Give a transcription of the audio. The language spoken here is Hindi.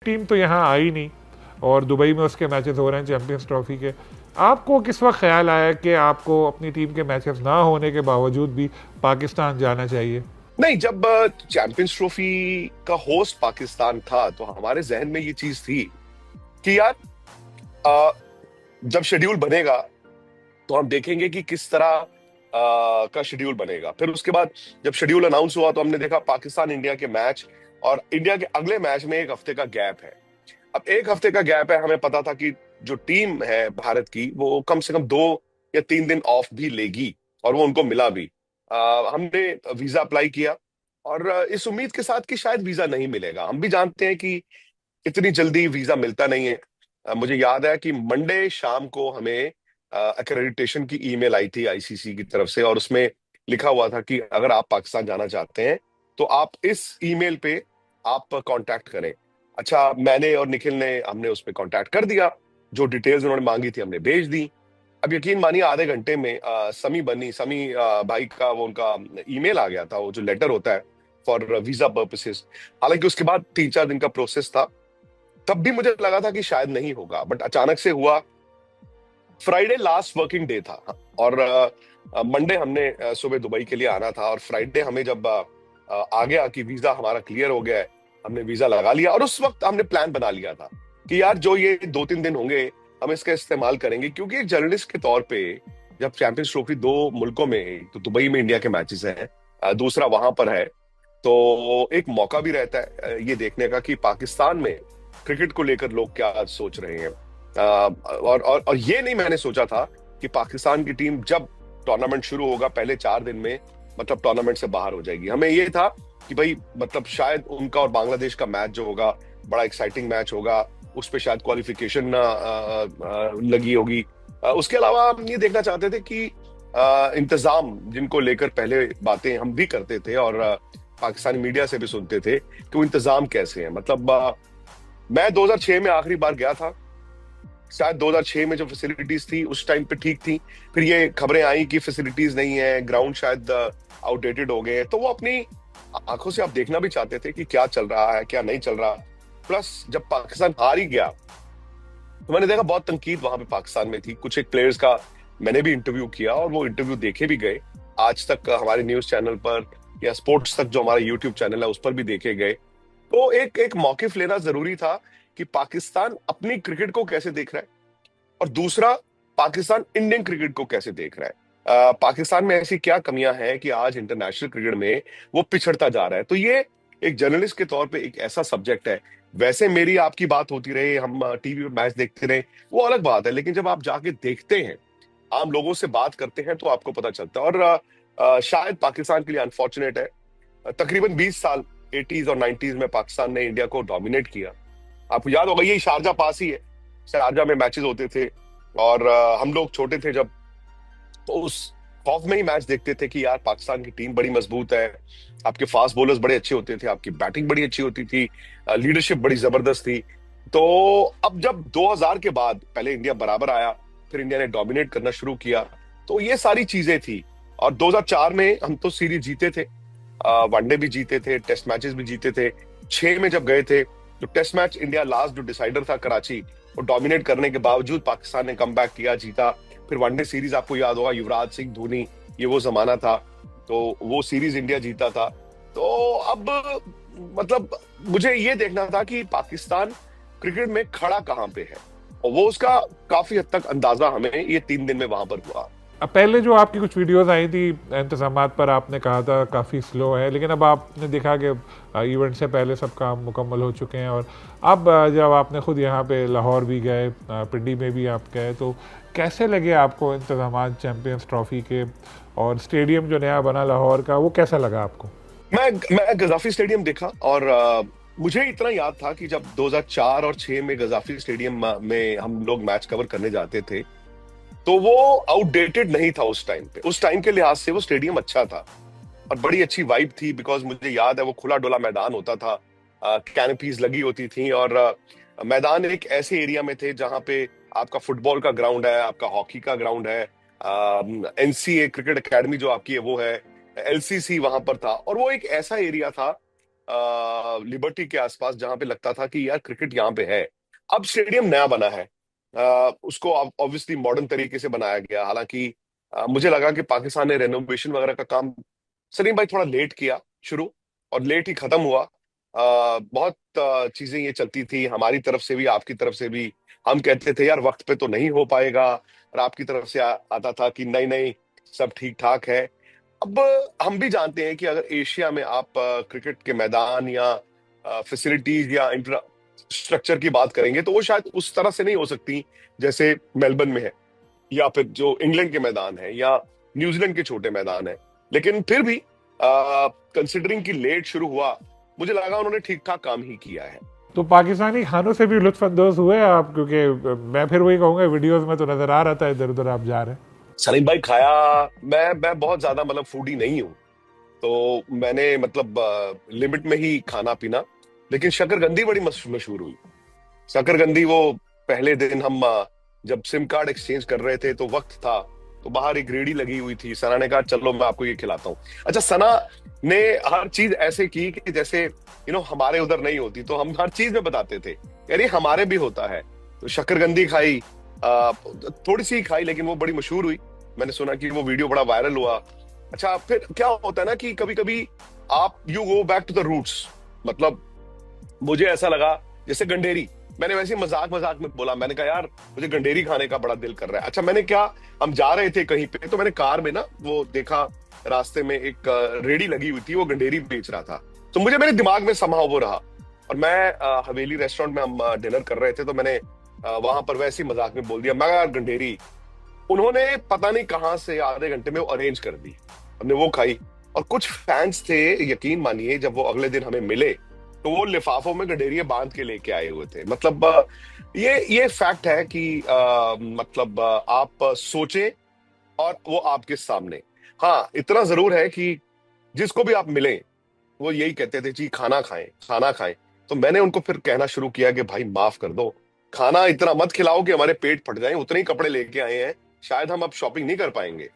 टीम तो यहाँ आई नहीं और दुबई में उसके मैचेस हो रहे हैं चैंपियंस ट्रॉफी के। आपको किस वक्त ख्याल आया कि आपको अपनी टीम के मैचेस ना होने के बावजूद भी पाकिस्तान जाना चाहिए? नहीं, जब चैंपियंस ट्रॉफी का होस्ट पाकिस्तान था तो हमारे जहन में ये चीज थी कि यार, अ, जब शेड्यूल बनेगा तो हम देखेंगे कि किस तरह का शेड्यूल बनेगा। फिर उसके बाद जब शेड्यूल अनाउंस हुआ तो हमने देखा पाकिस्तान इंडिया के मैच, और इंडिया के अगले मैच में एक हफ्ते का गैप है। अब एक हफ्ते का गैप है, हमें पता था कि जो टीम है भारत की वो कम से कम 2 या 3 दिन ऑफ भी लेगी, और वो उनको मिला भी। हमने वीजा अप्लाई किया, और इस उम्मीद के साथ कि शायद वीजा नहीं मिलेगा। हम भी जानते हैं कि इतनी जल्दी वीजा मिलता नहीं है। मुझे याद है कि मंडे शाम को हमें एक्रेडिटेशन की ईमेल आई थी आईसीसी की तरफ से, और उसमें लिखा हुआ था कि अगर आप पाकिस्तान जाना चाहते हैं तो आप इस ईमेल पे आप कांटेक्ट करें। अच्छा, मैंने और निखिल ने हमने उस पे कांटेक्ट कर दिया। जो डिटेल्स उन्होंने मांगी थी हमने भेज दी। अब यकीन मानिए आधे घंटे में समी भाई का वो उनका ईमेल आ गया था, वो जो लेटर होता है फॉर वीजा पर्पसेस। हालांकि उसके बाद 3-4 दिन का प्रोसेस था। तब भी मुझे लगा था कि शायद नहीं होगा, बट अचानक से हुआ। फ्राइडे लास्ट वर्किंग डे था, और मंडे हमने सुबह दुबई के लिए आना था, और फ्राइडे हमें जब आ गया कि वीजा हमारा क्लियर हो गया है, हमने वीजा लगा लिया। और उस वक्त हमने प्लान बना लिया था कि यार जो ये 2-3 दिन होंगे हम इसका इस्तेमाल करेंगे, क्योंकि एक जर्नलिस्ट के तौर पे जब चैंपियंस ट्रॉफी 2 मुल्कों में, एक तो दुबई में इंडिया के मैचेस हैं, दूसरा वहां पर है, तो एक मौका भी रहता है ये देखने का कि पाकिस्तान में क्रिकेट को लेकर लोग क्या सोच रहे हैं। और ये नहीं मैंने सोचा था कि पाकिस्तान की टीम जब टूर्नामेंट शुरू होगा पहले 4 दिन में मतलब टूर्नामेंट से बाहर हो जाएगी। हमें ये था कि भाई मतलब शायद उनका और बांग्लादेश का मैच जो होगा बड़ा एक्साइटिंग मैच होगा, उस पर शायद क्वालिफिकेशन लगी होगी। उसके अलावा हम ये देखना चाहते थे कि इंतजाम जिनको लेकर पहले बातें हम भी करते थे, और पाकिस्तानी मीडिया से भी सुनते थे कि वो इंतजाम कैसे हैं। मतलब मैं 2006 में आखिरी बार गया था। शायद 2006 में जो फैसिलिटीज थी उस टाइम पे ठीक थी। फिर ये खबरें आई कि फैसिलिटीज नहीं है, ग्राउंड शायद आउटडेटेड हो गए हैं। तो वो अपनी आंखों से आप देखना भी चाहते थे कि क्या चल रहा है क्या नहीं चल रहा। प्लस जब पाकिस्तान हार ही गया तो मैंने देखा बहुत तनकीद वहां पे पाकिस्तान में थी। कुछ एक प्लेयर्स का मैंने भी इंटरव्यू किया, और वो इंटरव्यू देखे भी गए। आज तक हमारे न्यूज चैनल पर या स्पोर्ट्स तक जो हमारा यूट्यूब चैनल है उस पर भी देखे गए। तो एक एक मौकिफ लेना जरूरी था कि पाकिस्तान अपनी क्रिकेट को कैसे देख रहा है, और दूसरा पाकिस्तान इंडियन क्रिकेट को कैसे देख रहा है। पाकिस्तान में ऐसी क्या कमियां हैं कि आज इंटरनेशनल क्रिकेट में वो पिछड़ता जा रहा है। तो ये एक जर्नलिस्ट के तौर पे एक ऐसा सब्जेक्ट है। वैसे मेरी आपकी बात होती रहे, हम टीवी पे मैच देखते रहे, वो अलग बात है। लेकिन जब आप जाके देखते हैं, आम लोगों से बात करते हैं, तो आपको पता चलता है। और शायद पाकिस्तान के लिए अनफॉर्चुनेट है, तकरीबन 20 साल 80s और 90s में पाकिस्तान ने इंडिया को डोमिनेट किया। आपको याद होगा ये शारजा पास ही है, शारजा में मैचेस होते थे, और हम लोग छोटे थे जब, तो उस खौफ में ही मैच देखते थे कि यार पाकिस्तान की टीम बड़ी मजबूत है, आपके फास्ट बॉलर्स बड़े अच्छे होते थे, आपकी बैटिंग बड़ी अच्छी होती थी, लीडरशिप बड़ी जबरदस्त थी। तो अब जब 2000 के बाद पहले इंडिया बराबर आया, फिर इंडिया ने डोमिनेट करना शुरू किया, तो ये सारी चीजें थी। और 2004 में हम तो सीरीज जीते थे, वनडे भी जीते थे, टेस्ट मैचेस भी जीते थे। 6 में जब गए थे तो टेस्ट मैच इंडिया लास्ट जो डिसाइडर था कराची, वो डोमिनेट करने के बावजूद पाकिस्तान ने कम किया, जीता। फिर वनडे सीरीज आपको याद होगा, युवराज सिंह धोनी, ये वो जमाना था, तो वो सीरीज इंडिया जीता था। तो अब मतलब मुझे ये देखना था कि पाकिस्तान क्रिकेट में खड़ा कहाँ पे है, और वो उसका काफी हद तक अंदाजा हमें ये 3 दिन में वहां पर हुआ। अब पहले जो आपकी कुछ वीडियोस आई थी इंतजामात पर, आपने कहा था काफ़ी स्लो है, लेकिन अब आपने देखा कि इवेंट से पहले सब काम मुकम्मल हो चुके हैं। और अब जब आपने खुद यहाँ पे लाहौर भी गए, पिंडी में भी आप गए, तो कैसे लगे आपको इंतजामात चैम्पियंस ट्रॉफी के? और स्टेडियम जो नया बना लाहौर का, वो कैसा लगा आपको? मैं गजाफी स्टेडियम देखा, और मुझे इतना याद था कि जब 2004 और 6 में गजाफी स्टेडियम में हम लोग मैच कवर करने जाते थे, तो वो आउटडेटेड नहीं था उस टाइम पे। उस टाइम के लिहाज से वो स्टेडियम अच्छा था, और बड़ी अच्छी वाइब थी, बिकॉज मुझे याद है वो खुला डुला मैदान होता था, कैनपीज लगी होती थी, और मैदान एक ऐसे एरिया में थे जहां पे आपका फुटबॉल का ग्राउंड है, आपका हॉकी का ग्राउंड है, एनसीए क्रिकेट एकेडमी जो आपकी है वो है, एलसीसी वहां पर था। और वो एक ऐसा एरिया था लिबर्टी के आसपास, जहां पे लगता था कि यार क्रिकेट यहाँ पे है। अब स्टेडियम नया बना है, उसको ऑब्वियसली मॉडर्न तरीके से बनाया गया। हालांकि मुझे लगा कि पाकिस्तान ने रेनोवेशन वगैरह का काम, सलीम भाई, थोड़ा लेट किया शुरू, और लेट ही खत्म हुआ। बहुत चीजें ये चलती थी हमारी तरफ से भी, आपकी तरफ से भी। हम कहते थे यार वक्त पे तो नहीं हो पाएगा, और आपकी तरफ से आता था कि नहीं नहीं, सब ठीक ठाक है। अब हम भी जानते हैं कि अगर एशिया में आप क्रिकेट के मैदान या फैसिलिटीज या इंफ्रास्ट्रक्चर की बात करेंगे, तो वो शायद उस तरह से नहीं हो सकती जैसे मेलबर्न में है, या फिर जो इंग्लैंड के मैदान है, या न्यूजीलैंड के छोटे मैदान है। लेकिन फिर भी कंसिडरिंग कि लेट शुरू हुआ, मुझे लगा उन्होंने ठीक ठाक काम ही किया है। तो पाकिस्तानी खानों से भी लुत्फानंदोज हुए आप? क्योंकि मैं फिर वही कहूँगा, वीडियोस में तो नजर आ रहा था इधर उधर आप जा रहे हैं। सलीम भाई, खाया, मैं बहुत ज्यादा मतलब फूडी नहीं हूँ, तो मैंने मतलब लिमिट में ही खाना पीना। लेकिन शकरकंदी बड़ी मशहूर हुई। शकरकंदी, वो पहले दिन हम जब सिम कार्ड एक्सचेंज कर रहे थे तो वक्त था, तो बाहर एक रेडी लगी हुई थी। सना ने कहा चलो मैं आपको ये खिलाता हूँ। अच्छा, सना ने हर चीज ऐसे की कि जैसे हमारे उधर नहीं होती, तो हम हर चीज में बताते थे यार ये हमारे भी होता है। तो शकरकंदी खाई, थोड़ी सी खाई, लेकिन वो बड़ी मशहूर हुई। मैंने सुना कि वो वीडियो बड़ा वायरल हुआ। अच्छा, फिर क्या होता है ना कि कभी कभी आप you go back to the roots. मतलब मुझे ऐसा लगा जैसे गंडेरी, मैंने वैसे ही मजाक मजाक में बोला, मैंने कहा यार मुझे गंडेरी खाने का बड़ा दिल कर रहा है। अच्छा, मैंने क्या, हम जा रहे थे कहीं पे, तो मैंने कार में ना वो देखा, रास्ते में एक रेडी लगी हुई थी, वो गंडेरी बेच रहा था। तो मुझे, मेरे दिमाग में समाव वो रहा, और मैं हवेली रेस्टोरेंट में हम डिनर कर रहे थे, तो मैंने वहां पर वैसे ही मजाक में बोल दिया, मैं यार गंडेरी। उन्होंने पता नहीं कहाँ से आधे घंटे में वो अरेंज कर दी, हमने वो खाई। और कुछ फैंस थे, यकीन मानिए, जब वो अगले दिन हमें मिले तो वो लिफाफों में गडेरिया बांध के लेके आए हुए थे। मतलब ये फैक्ट है कि मतलब आप सोचें और वो आपके सामने। हाँ, इतना जरूर है कि जिसको भी आप मिलें, वो यही कहते थे जी खाना खाएं, खाना खाएं। तो मैंने उनको फिर कहना शुरू किया कि भाई माफ कर दो, खाना इतना मत खिलाओ कि हमारे पेट फट जाए, उतने ही कपड़े लेके आए हैं, शायद हम अब शॉपिंग नहीं कर पाएंगे।